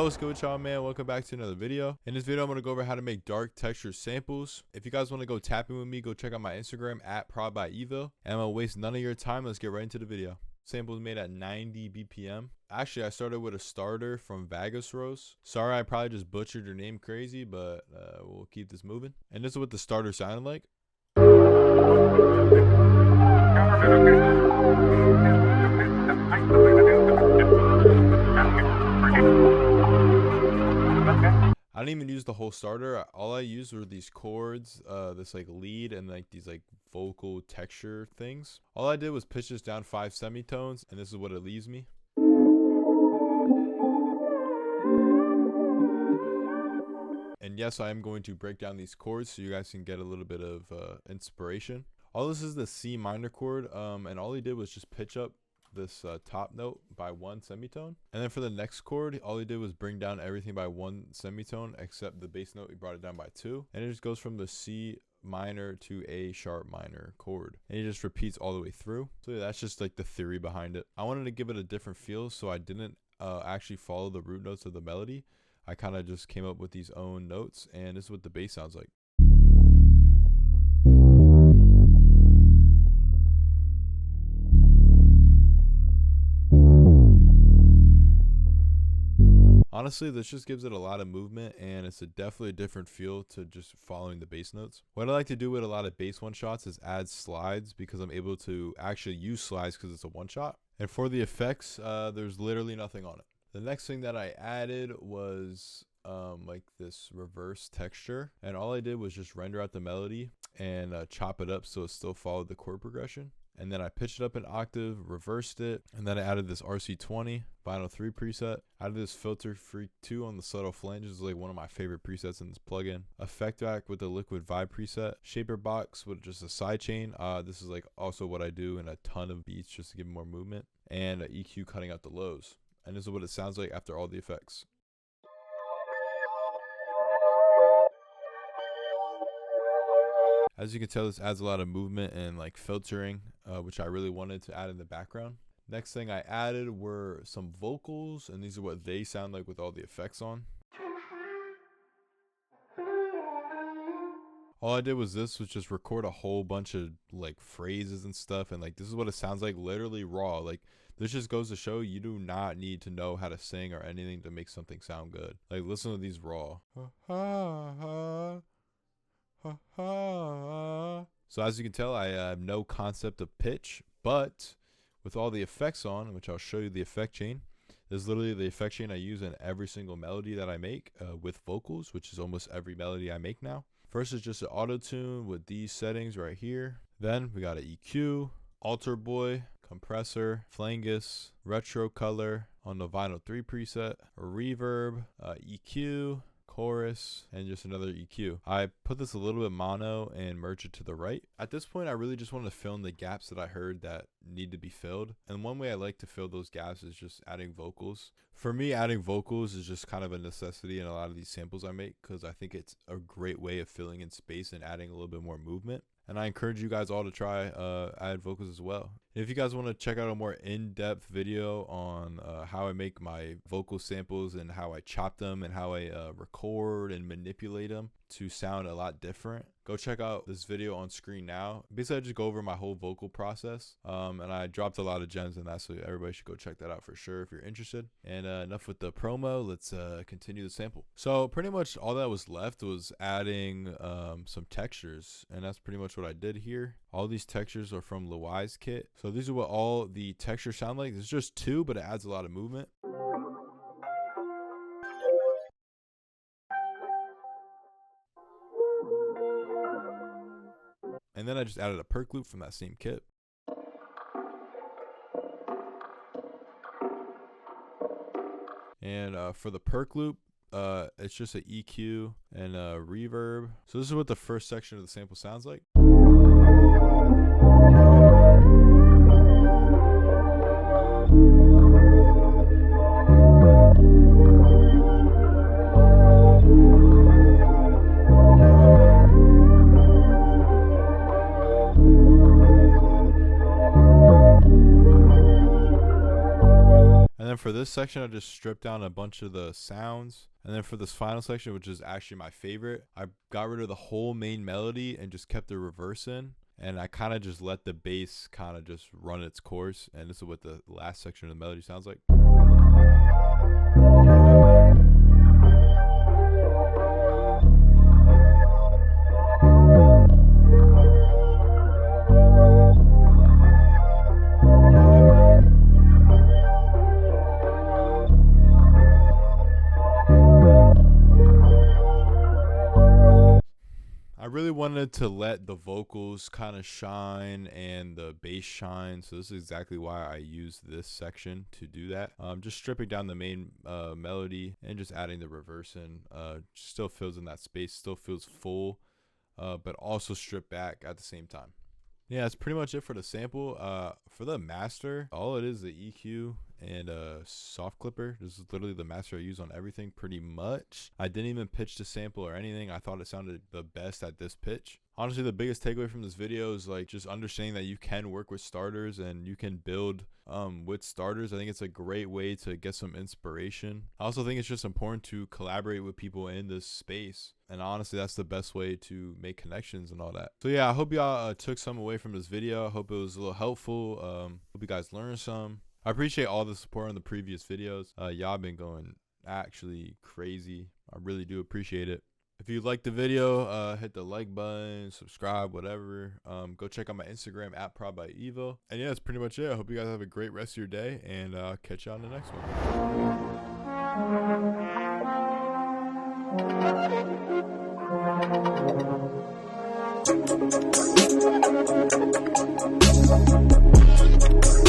Yo, what's good with y'all, man? Welcome back to another video. In this video, I'm going to go over how to make dark texture samples. If you guys want to go tapping with me, go check out my Instagram at prodbyeville. And I'm going to waste none of your time. Let's get right into the video. Sample is made at 90 BPM. Actually, I started with a starter from Vagosrose. Sorry, I probably just butchered your name crazy, but we'll keep this moving. And this is what the starter sounded like. I didn't even use the whole starter. All I used were these chords, this like lead and like these like vocal texture things. All I did was pitch this down 5 semitones, and this is what it leaves me. And yes, I am going to break down these chords so you guys can get a little bit of inspiration. All this is the C minor chord, and all he did was just pitch up this top note by 1 semitone, and then for the next chord all he did was bring down everything by 1 semitone except the bass note. He brought it down by 2, and it just goes from the C minor to A sharp minor chord, and he just repeats all the way through. So yeah, that's just like the theory behind it. I wanted to give it a different feel, so I didn't actually follow the root notes of the melody. I kind of just came up with these own notes, and this is what the bass sounds like. Honestly, this just gives it a lot of movement, and it's definitely a different feel to just following the bass notes. What I like to do with a lot of bass one-shots is add slides, because I'm able to actually use slides because it's a one-shot. And for the effects, there's literally nothing on it. The next thing that I added was like this reverse texture, and all I did was just render out the melody and chop it up so it still followed the chord progression. And then I pitched it up an octave, reversed it, and then I added this RC20 Vinyl 3 preset. I added this Filter Freak 2 on the subtle flanges. It's like one of my favorite presets in this plugin. Effect Vac with the Liquid Vibe preset. Shaper Box with just a sidechain. This is like also what I do in a ton of beats just to give more movement. And EQ cutting out the lows. And this is what it sounds like after all the effects. As you can tell, this adds a lot of movement and like filtering, which I really wanted to add in the background. Next thing I added were some vocals, and these are what they sound like with all the effects on. All I did was just record a whole bunch of like phrases and stuff, and like this is what it sounds like, literally raw. Like this just goes to show you do not need to know how to sing or anything to make something sound good. Like listen to these raw. So as you can tell, I have no concept of pitch, but with all the effects on, which I'll show you the effect chain, this is literally the effect chain I use in every single melody that I make with vocals, which is almost every melody I make now. First is just an auto tune with these settings right here. Then we got an EQ, alter boy, compressor, flangus, retro color on the Vinyl 3 preset, a reverb, EQ, chorus, and just another EQ. I put this a little bit mono and merge it to the right. At this point, I really just wanted to fill in the gaps that I heard that need to be filled. And one way I like to fill those gaps is just adding vocals. For me, adding vocals is just kind of a necessity in a lot of these samples I make, because I think it's a great way of filling in space and adding a little bit more movement. And I encourage you guys all to try add vocals as well. If you guys want to check out a more in-depth video on how I make my vocal samples and how I chop them and how I record and manipulate them to sound a lot different, go check out this video on screen now. Basically, I just go over my whole vocal process, and I dropped a lot of gems in that, so everybody should go check that out for sure if you're interested. And enough with the promo, let's continue the sample. So pretty much all that was left was adding some textures, and that's pretty much what I did here. All these textures are from Luai's kit. So these are what all the textures sound like. There's just 2, but it adds a lot of movement. And then I just added a perc loop from that same kit. And for the perc loop, it's just an EQ and a reverb. So this is what the first section of the sample sounds like. for this section, I just stripped down a bunch of the sounds. And then for this final section, which is actually my favorite, I got rid of the whole main melody and just kept the reverse in. And I kind of just let the bass kind of just run its course. And this is what the last section of the melody sounds like. I really wanted to let the vocals kind of shine and the bass shine, so this is exactly why I used this section to do that. Just stripping down the main melody and just adding the reverse in. Still fills in that space, still feels full, but also stripped back at the same time. Yeah, that's pretty much it for the sample. For the master, all it is the EQ and a soft clipper. This is literally the master I use on everything pretty much. I didn't even pitch the sample or anything. I thought it sounded the best at this pitch. Honestly, the biggest takeaway from this video is like just understanding that you can work with starters and you can build with starters. I think it's a great way to get some inspiration. I also think it's just important to collaborate with people in this space. And honestly, that's the best way to make connections and all that. So yeah, I hope y'all took some away from this video. I hope it was a little helpful. Hope you guys learned some. I appreciate all the support on the previous videos. Y'all been going actually crazy. I really do appreciate it. If you liked the video, hit the like button, subscribe, whatever. Go check out my Instagram at prodbyeville. And yeah, that's pretty much it. I hope you guys have a great rest of your day, and I'll catch you on the next one.